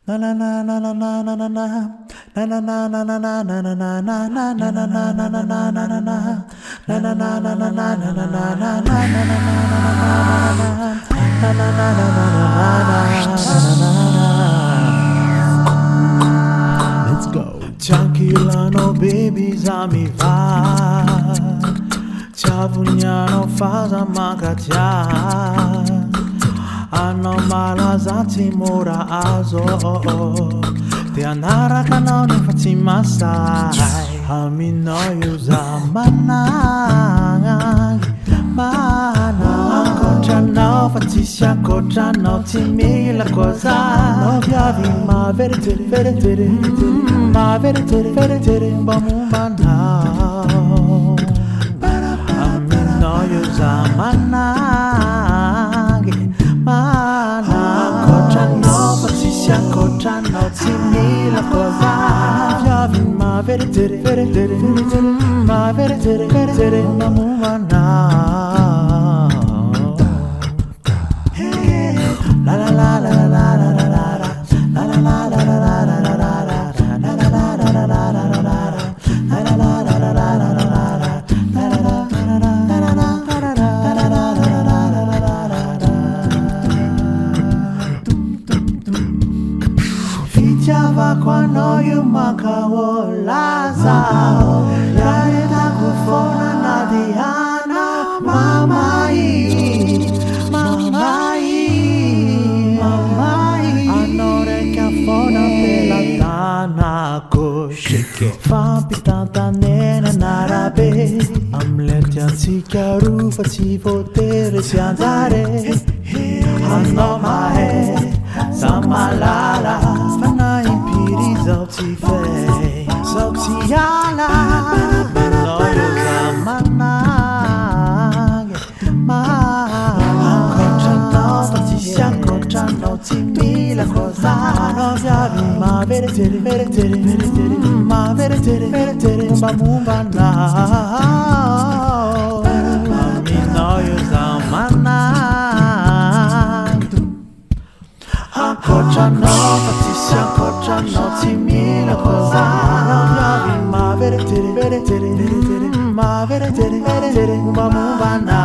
Let's go. Tranquila, no babies, ami va. Chavunyano faza magaja. Anomala zati mora azo. Te anara kanao ni Fatima sai. Ami no yuza manang. Contra no Fatisha, contra no Timmy la cosa. No chiavi ma verite, verite, ma verite, verite, bamumana. Ami no yuza manang. Contra no Fatisha, contra no Timmy la cosa. No chiavi ma verite, verite, ma verite, verite, bamumana. La la la la la la la la la la la la la la la la Fichava quando io mancavo la sao la età cufona nadiana mamai mamai Fa pitanta nena narabe Amletja sikaru faci potere si andare Hanno mae Samalala Fana impiri zauti fei Zauti ala Noyo zamanage Contra no fatisha contra no timmi la cosa No viavi ma verite verite ma verite verite bamumana Mami no yuza manang Contra no fatisha contra no timmi la cosa No viavi ma verite verite ma verite verite bamumana